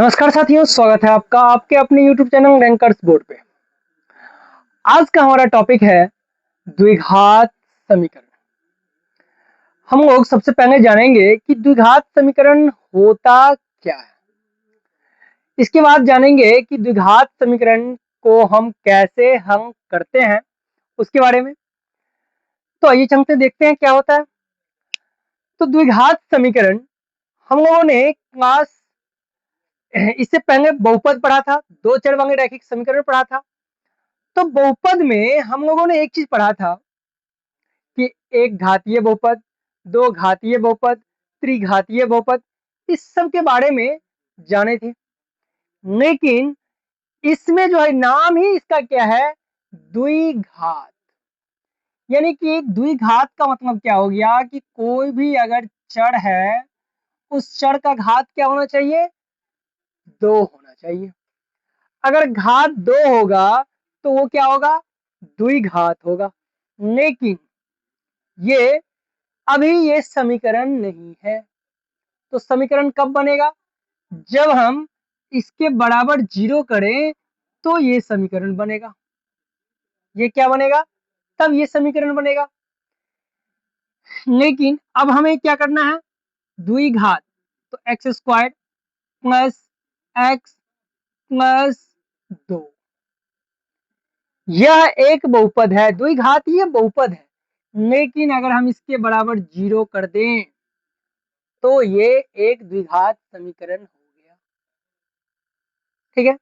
नमस्कार साथियों, स्वागत है आपका आपके अपने YouTube चैनल रैंकर्स बोर्ड पे। आज का हमारा टॉपिक है द्विघात समीकरण। हम लोग सबसे पहले जानेंगे कि द्विघात समीकरण होता क्या है। इसके बाद जानेंगे कि द्विघात समीकरण को हम कैसे हल करते हैं उसके बारे में। तो आइए चलते देखते हैं क्या होता है। तो द्विघात समीकरण हम लोगों ने क्लास इससे पहले बहुपद पढ़ा था, दो चरवांगी रैखिक समीकरण पढ़ा था। तो बहुपद में हम लोगों ने एक चीज पढ़ा था कि एक घातीय बहुपद, दो घातीय बहुपद, त्रिघातीय बहुपद, इस सब के बारे में जाने थे। लेकिन इसमें जो है नाम ही इसका क्या है, द्विघात। यानी कि द्विघात का मतलब क्या हो गया कि कोई भी अगर चर है उस चर का घात क्या होना चाहिए, दो होना चाहिए। अगर घात दो होगा तो वो क्या होगा, द्विघात होगा। लेकिन ये अभी ये समीकरण नहीं है। तो समीकरण कब बनेगा, जब हम इसके बराबर जीरो करें तो ये समीकरण बनेगा। ये क्या बनेगा, तब ये समीकरण बनेगा। लेकिन अब हमें क्या करना है, द्विघात, तो x square plus x plus दो, यह एक बहुपद है, द्विघातीय बहुपद है। लेकिन अगर हम इसके बराबर जीरो कर दें तो ये एक द्विघात समीकरण हो गया। ठीक है,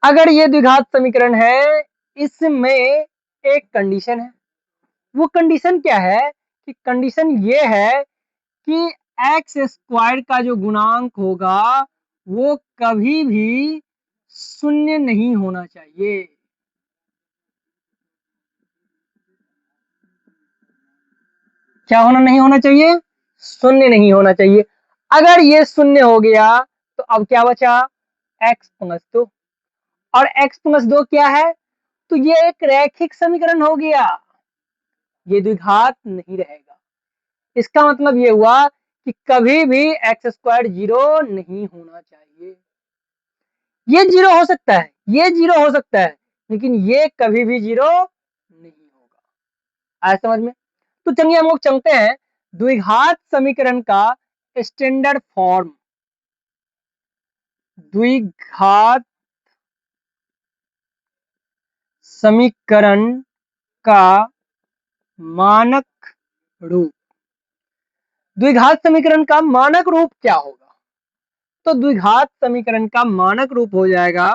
अगर ये द्विघात समीकरण है, इसमें एक कंडीशन है। वो कंडीशन क्या है कि कंडीशन ये है कि एक्स स्क्वायर का जो गुणांक होगा वो कभी भी शून्य नहीं होना चाहिए। क्या होना नहीं होना चाहिए, शून्य नहीं होना चाहिए। अगर ये शून्य हो गया तो अब क्या बचा, एक्स प्लस दो। और एक्स प्लस दो क्या है, तो ये एक रैखिक समीकरण हो गया, ये द्विघात नहीं रहेगा। इसका मतलब ये हुआ कि कभी भी एक्स स्क्वायर जीरो नहीं होना चाहिए। ये जीरो हो सकता है, ये जीरो हो सकता है, लेकिन ये कभी भी जीरो नहीं होगा। आया समझ में। तो चलिए हम लोग चलते हैं द्विघात समीकरण का स्टैंडर्ड फॉर्म। द्विघात समीकरण का मानक रूप, द्विघात समीकरण का मानक रूप क्या होगा, तो द्विघात समीकरण का मानक रूप हो जाएगा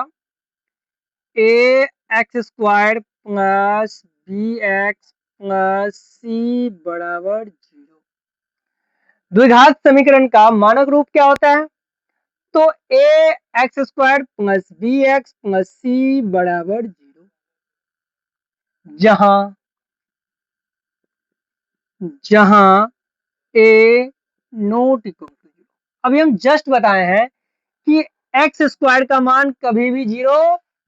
a x square plus b x plus c बराबर जीरो। द्विघात समीकरण का मानक रूप क्या होता है, तो a x square plus b x plus c बराबर जीरो, जहां जहां a not equal to zero. अभी हम जस्ट बताए हैं कि एक्स स्क्वायर का मान कभी भी जीरो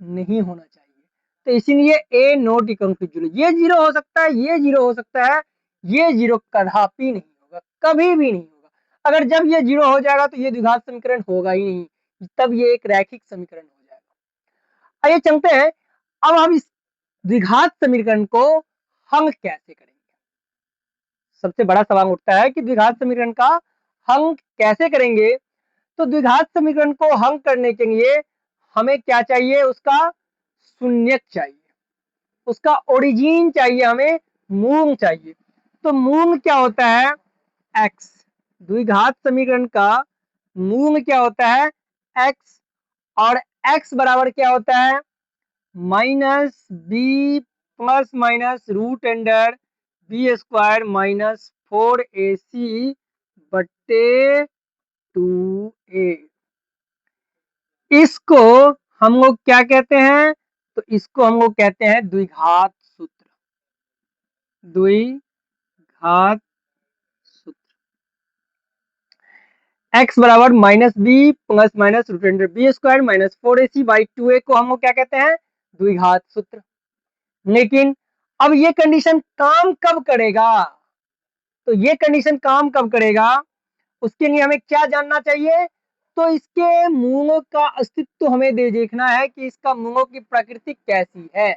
नहीं होना चाहिए, तो इसीलिए ए नॉट इक्वल टू जीरो। ये जीरो हो सकता है, ये जीरो हो सकता है, ये जीरो कदापि नहीं होगा, कभी भी नहीं होगा। अगर जब ये जीरो हो जाएगा तो ये द्विघात समीकरण होगा ही नहीं, तब ये एक रैखिक समीकरण हो जाएगा। आइए चलते हैं, अब हम इस द्विघात समीकरण को हल कैसे करेंगे। सबसे बड़ा सवाल उठता है कि द्विघात समीकरण का हल कैसे करेंगे। तो द्विघात समीकरण को हल करने के लिए हमें क्या चाहिए, उसका शून्यक चाहिए, उसका ओरिजिन चाहिए, हमें मूल चाहिए। तो मूल क्या होता है, एक्स। द्विघात समीकरण का मूल क्या होता है, एक्स। और एक्स बराबर क्या होता है, minus b plus minus root under b square minus 4ac बट्टे 2a। इसको हम लोग क्या कहते हैं, तो इसको हम लोग कहते हैं द्विघात सूत्र। द्विघात सूत्र x बराबर minus b plus minus root under b square minus 4ac by 2a को हम लोग क्या कहते हैं, द्विघात सूत्र। लेकिन अब ये कंडीशन काम कब करेगा, तो ये कंडीशन काम कब करेगा, उसके लिए हमें क्या जानना चाहिए, तो इसके मूंगों का अस्तित्व हमें देखना है कि इसका मूंगों की प्रकृति कैसी है।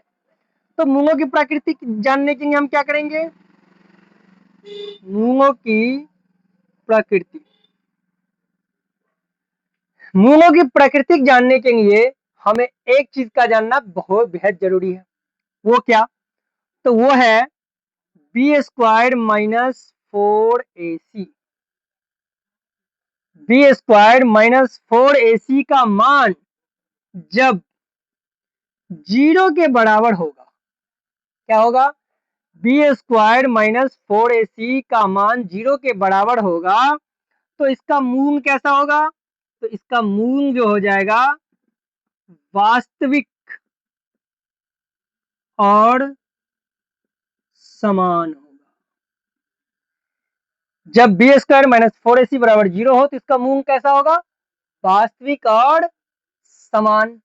तो मूंगों की प्रकृति जानने के लिए हम क्या करेंगे, मूंगों की प्रकृति, मूंगों की प्रकृति जानने के लिए हमें एक चीज का जानना बहुत बेहद जरूरी है। वो क्या, तो वो है b square minus 4ac। B square minus 4ac का मान जब 0 के बराबर होगा, क्या होगा, बी स्क्वायर माइनस 4ac का मान 0 के बराबर होगा तो इसका मूल कैसा होगा, तो इसका मूल जो हो जाएगा वास्तविक और समान होगा। जब बी स्क्वायर माइनस 4ac बराबर 0 हो तो इसका मूल कैसा होगा, वास्तविक और समान।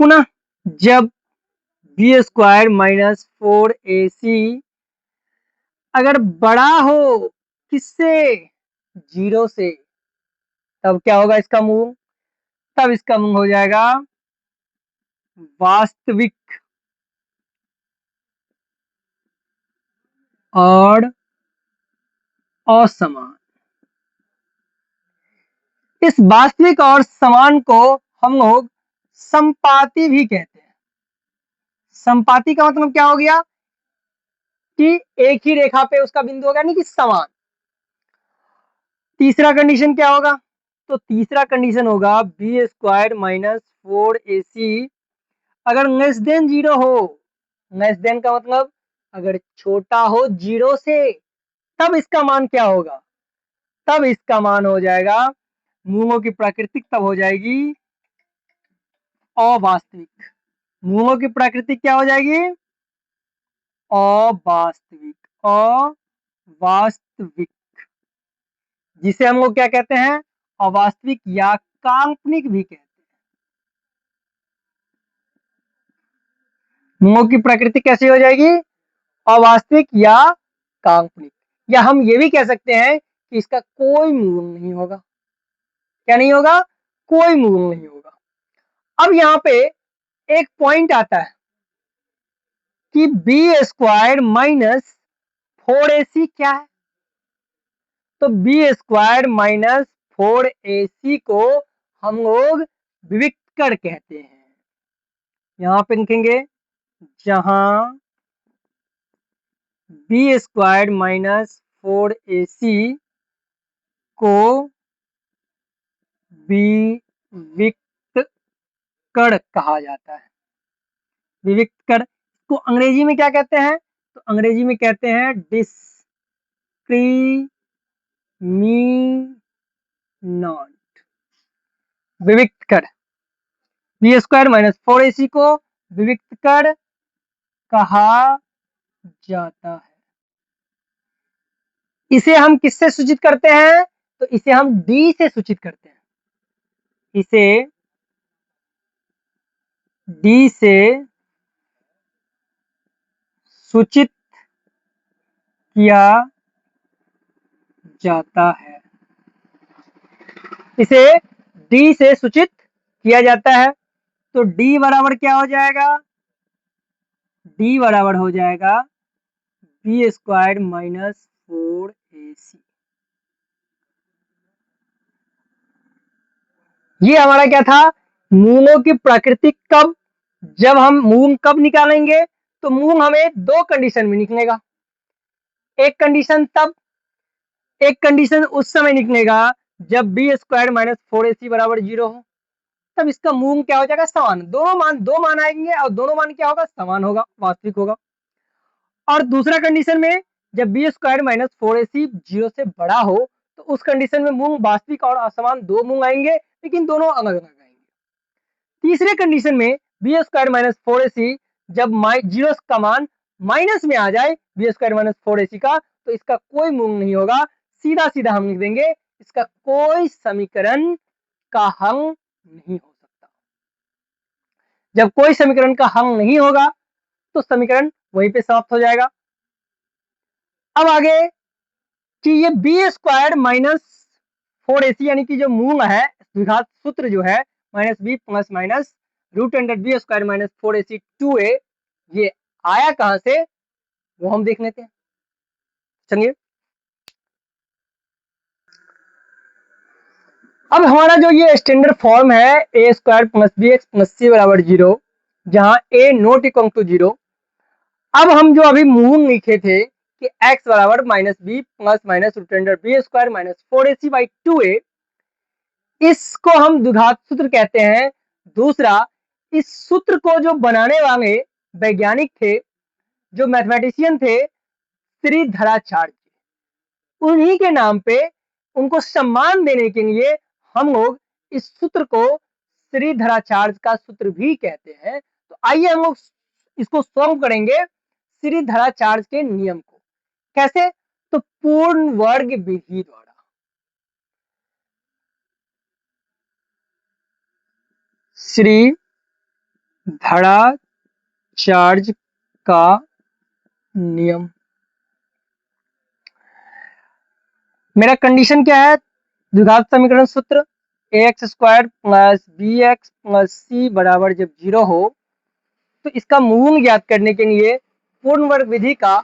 पुनः जब बी स्क्वायर माइनस 4ac अगर बड़ा हो किससे, 0 से, तब क्या होगा इसका मूल, तब इसका मूल हो जाएगा वास्तविक और असमान। इस वास्तविक और समान को हम लोग संपाती भी कहते हैं। संपाती का मतलब क्या हो गया कि एक ही रेखा पे उसका बिंदु होगा, नहीं कि समान। तीसरा कंडीशन क्या होगा, तो तीसरा कंडीशन होगा बी स्क्वायर माइनस 4ac अगर लेस देन 0 हो, लेस देन का मतलब अगर छोटा हो 0 से, तब इसका मान क्या होगा, तब इसका मान हो जाएगा, मूंगों की प्राकृतिक तब हो जाएगी अवास्तविक। मूंगों की प्राकृतिक क्या हो जाएगी, अवास्तविक, अवास्तविक, जिसे हम लोग क्या कहते हैं, अवास्तविक या काल्पनिक भी कहते हैं। मूंगों की प्रकृति कैसी हो जाएगी, अवास्तविक या काल्पनिक, या हम ये भी कह सकते हैं कि इसका कोई मूल नहीं होगा। क्या नहीं होगा, कोई मूल नहीं होगा। अब यहाँ पे एक पॉइंट आता है कि बी स्क्वायर माइनस 4ac क्या है, तो बी स्क्वायर माइनस 4ac को हम लोग विविक्त कर कहते हैं। यहां पे लिखेंगे जहां बी स्क्वायर माइनस 4ac को विविक्त कर कहा जाता है। विविक्त कर को अंग्रेजी में क्या कहते हैं, तो अंग्रेजी में कहते हैं डिस्क्रिमिनेट। विविक्त कर, बी स्क्वायर माइनस 4ac को विविक्त कर कहा जाता है। इसे हम किससे सूचित करते हैं, तो इसे हम डी से सूचित करते हैं। इसे डी से सूचित किया जाता है। इसे डी से सूचित किया जाता है। तो डी बराबर क्या हो जाएगा, डी बराबर हो जाएगा बी स्क्वायर माइनस 4ac। ये हमारा क्या था, मूलों की प्रकृति कब, जब हम मूल कब निकालेंगे, तो मूल हमें दो कंडीशन में निकलेगा। एक कंडीशन तब, एक कंडीशन उस समय निकलेगा जब बी स्क्वायर माइनस 4ac बराबर 0 हो, तब इसका मूल क्या हो जाएगा, समान। दो मान आएंगे और दोनों मान क्या होगा, समान होगा, वास्तविक होगा। और दूसरा कंडीशन में जब बी स्क्वायर माइनस 4ac 0 से बड़ा हो, तो उस कंडीशन में मूल वास्तविक और असमान दो मूल आएंगे, लेकिन दोनों अलग अलग आएंगे। तीसरे कंडीशन में बी स्क्वायर माइनस 4ac जब 0 का मान माइनस में आ जाए बी स्क्वायर माइनस 4ac का, तो इसका कोई मूल नहीं होगा। सीधा सीधा हम लिख देंगे इसका कोई समीकरण का हल नहीं हो सकता। जब कोई समीकरण का हल नहीं होगा तो समीकरण वहीं पे समाप्त हो जाएगा। अब आगे कि ये बी स्क्वायर माइनस 4ac यानी कि जो मूल है द्विघात सूत्र जो है minus b plus minus root under b square minus 4ac 2a, ये आया कहां से वो हम देख लेते हैं। चलिए अब हमारा जो ये स्टैंडर्ड फॉर्म है a square plus b x plus c बराबर 0, जहां ए नॉट इक्वल टू 0। अब हम जो अभी मूल लिखे थे कि x बराबर minus b plus minus root under b square minus 4ac by 2a, इसको हम द्विघात सूत्र कहते हैं। दूसरा, इस सूत्र को जो बनाने वाले वैज्ञानिक थे, जो मैथमेटिशियन थे, श्रीधराचार्य, उन्हीं के नाम पे उनको सम्मान देने के लिए हम लोग इस सूत्र को श्रीधराचार्य का सूत्र भी कहते हैं। तो आइए हम लोग इसको सॉल्व करेंगे श्रीधराचार्य के नियम को। कैसे? तो पूर्ण वर्ग विधि द्वारा। श्रीधराचार्य का नियम। मेरा कंडीशन क्या है? द्विघात समीकरण सूत्र a x square plus b x plus c बराबर जब 0 हो, तो इसका मूल ज्ञात करने के लिए पूर्ण वर्ग विधि का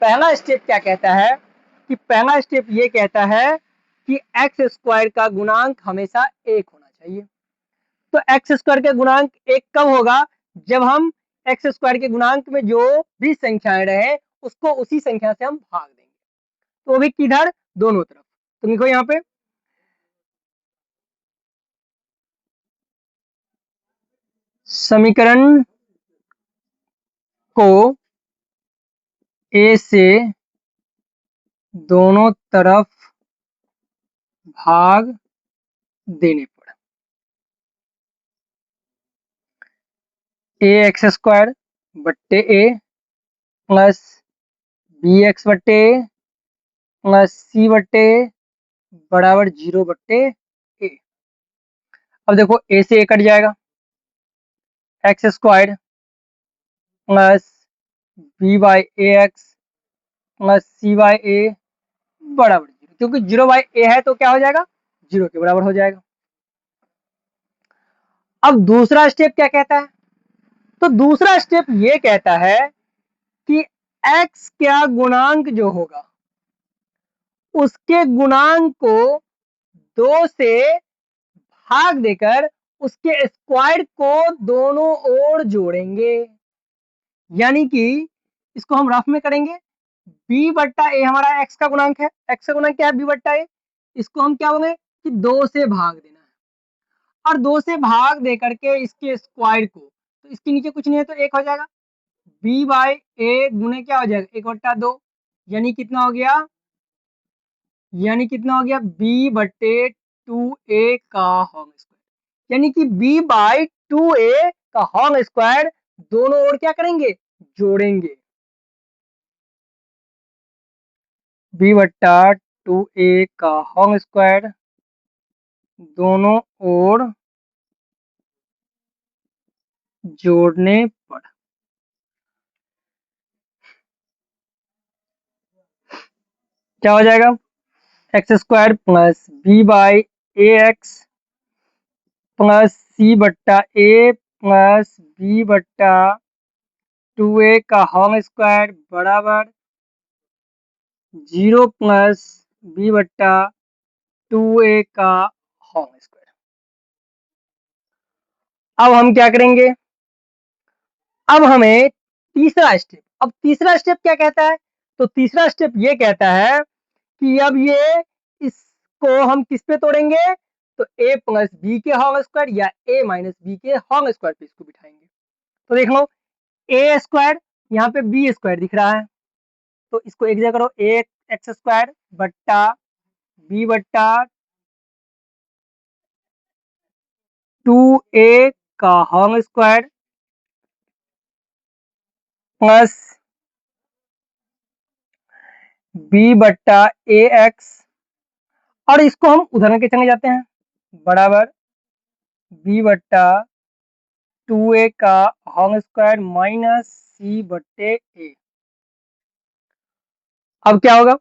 पहला स्टेप क्या कहता है कि पहला स्टेप ये कहता है कि एक्स स्क्वायर का गुणांक हमेशा 1 होना चाहिए। तो एक्स स्क्वायर का गुणांक 1 कब होगा? जब हम एक्स स्क्वायर के गुणांक में जो भी संख्याएं रहे उसको उसी संख्या से हम भाग देंगे, तो वो भी किधर? दोनों तरफ। तो लिखो यहाँ पे समीकरण को ए से दोनों तरफ भाग देने पर ए एक्स स्क्वायर बट्टे ए प्लस बी एक्स बट्टे ए प्लस सी बट्टे ए बराबर 0 बट्टे ए। अब देखो ए से ए कट जाएगा, x square plus b by a x plus c by a बराबर 0, क्योंकि 0 बाई ए है तो क्या हो जाएगा? 0 के बराबर हो जाएगा। अब दूसरा स्टेप क्या कहता है? तो दूसरा स्टेप ये कहता है कि x क्या गुणांक जो होगा उसके गुणांक को 2 से भाग देकर उसके स्क्वायर को दोनों ओर जोड़ेंगे। यानी कि इसको हम रफ में करेंगे, b बट्टा ए हमारा x का गुणांक है, x का गुणांक क्या है? b बट्टा ए। इसको हम क्या बोलेंगे कि 2 से भाग देना है, और 2 से भाग दे करके इसके स्क्वायर को, तो इसके नीचे कुछ नहीं है तो 1 हो जाएगा। b बाई ए गुने क्या हो जाएगा? 1 बट्टा 2, यानी कितना हो गया? यानी कितना हो गया? b बट्टे 2a का होल स्क्वायर, यानी कि b बाई 2a का होल स्क्वायर दोनों ओर क्या करेंगे? जोड़ेंगे। b बट्टा 2a का होल स्क्वायर दोनों ओर जोड़ने पर क्या हो जाएगा? X square plus b by a x plus c बट्टा ए प्लस बी बट्टा 2a का होल स्क्वायर बराबर 0 प्लस बी बट्टा 2a का होल स्क्वायर। अब हम क्या करेंगे? अब हमें तीसरा स्टेप क्या कहता है? तो तीसरा स्टेप ये कहता है कि अब ये इसको हम किस पे तोड़ेंगे? तो a प्लस बी के होल स्क्वायर या a माइनस बी के होल स्क्वायर पे इसको बिठाएंगे। तो देख लो a स्क्वायर, यहाँ पे b स्क्वायर दिख रहा है, तो इसको एक जगह करो, a एक्स स्क्वायर बट्टा b बट्टा 2a का होल स्क्वायर प्लस b बट्टा ए एक्स, और इसको हम उदाहरण के चले जाते हैं, बराबर b बट्टा 2a का होल स्क्वायर माइनस c बट्टे ए। अब क्या होगा?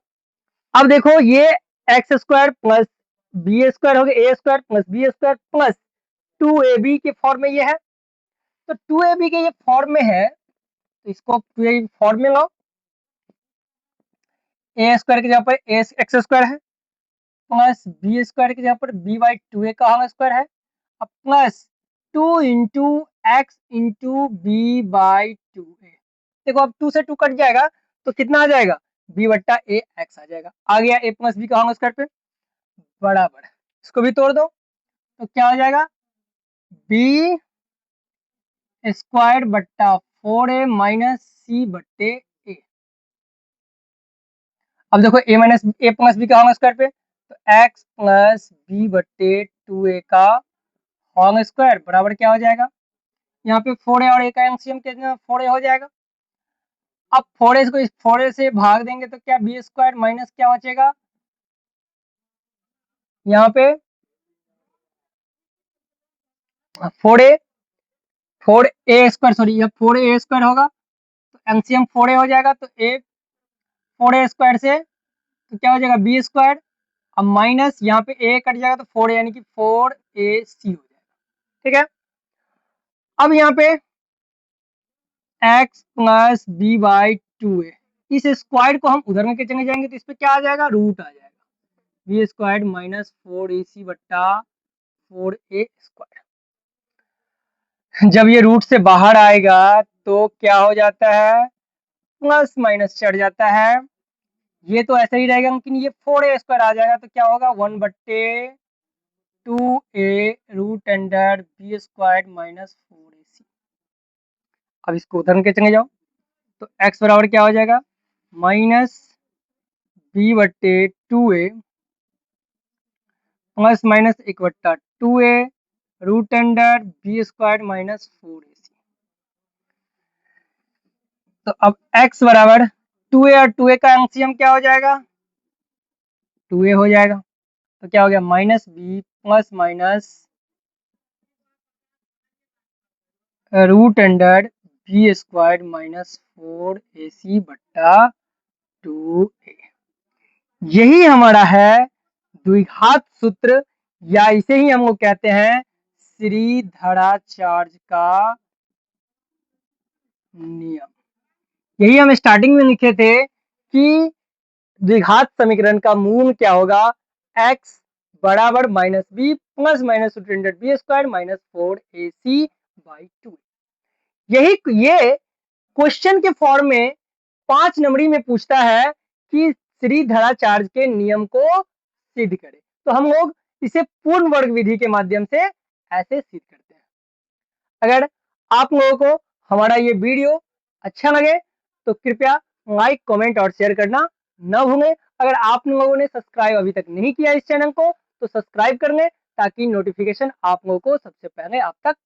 अब देखो ये x square plus b square हो गया, a square plus b square plus 2ab के फॉर्म में ये है। तो 2ab के ये फॉर्म में है, तो इसको फॉर्म में लाओ। ए स्क्वायर की जगह पर एक्स स्क्वायर है, प्लस बी स्क्वायर की जगह पर बी बाई 2a का होल स्क्वायर है, अब plus 2 into x into b by 2a। देखो अब 2 से 2 कट जाएगा तो कितना आ जाएगा, b बट्टा ए एक्स आ जाएगा। आ गया a प्लस बी का होल स्क्वायर पे बराबर, इसको भी तोड़ दो तो क्या हो जाएगा, बी स्क्वायर बट्टा 4a माइनस सी बट्टे ए। अब देखो a minus a plus b का होल स्क्वायर पे, तो x प्लस बी बट्टे 2a का होल स्क्वायर बराबर क्या हो जाएगा, यहाँ पे 4a और a का एलसीएम कितना 4a हो जाएगा। अब 4a को इस 4a से भाग देंगे तो क्या बी स्क्वायर माइनस क्या बचेगा, यहाँ पे 4a 4a स्क्वायर, सॉरी ये 4a स्क्वायर होगा तो एलसीएम 4a हो जाएगा, तो a 4a स्क्वायर से तो क्या हो जाएगा बी स्क्वायर, अब माइनस यहाँ पे a कट जाएगा तो 4a यानी कि 4ac हो जाएगा। ठीक है, अब यहाँ पे x plus b by 2a, इस स्क्वायर को हम उधर में चले जाएंगे तो इस पे क्या आ जाएगा, रूट आ जाएगा, बी स्क्वायर माइनस 4ac बट्टा 4a स्क्वायर। जब ये रूट से बाहर आएगा तो क्या हो जाता है, प्लस माइनस चढ़ जाता है, ये तो ऐसा ही रहेगा लेकिन ये 4a स्क्वायर आ जाएगा तो क्या होगा 1 बट्टे 2a root under b square minus 4ac। अब इसको उधर के चले जाओ तो x बराबर क्या हो जाएगा, माइनस बी बट्टे 2a प्लस माइनस 1 बट्टा 2a root under b square minus 4ac। तो अब x बराबर 2a और 2a का एलसीएम क्या हो जाएगा, 2a हो जाएगा, तो क्या हो गया minus b plus minus root under b square minus 4ac बट्टा 2a। यही हमारा है द्विघात सूत्र, या इसे ही हम लोग कहते हैं श्रीधराचार्य का नियम। यही हम स्टार्टिंग में लिखे थे कि द्विघात समीकरण का मूल क्या होगा, x बराबर minus b plus minus root under b square minus 4ac by 2। यही ये क्वेश्चन के फॉर्म में 5 नंबरी में पूछता है कि श्रीधराचार्य के नियम को सिद्ध करें, तो हम लोग इसे पूर्ण वर्ग विधि के माध्यम से ऐसे सिद्ध करते हैं। अगर आप लोगों को हमारा ये वीडियो अच्छा लगे तो कृपया लाइक कमेंट और शेयर करना न भूलें। अगर आप लोगों ने सब्सक्राइब अभी तक नहीं किया इस चैनल को तो सब्सक्राइब कर लें ताकि नोटिफिकेशन आप लोगों को सबसे पहले आप तक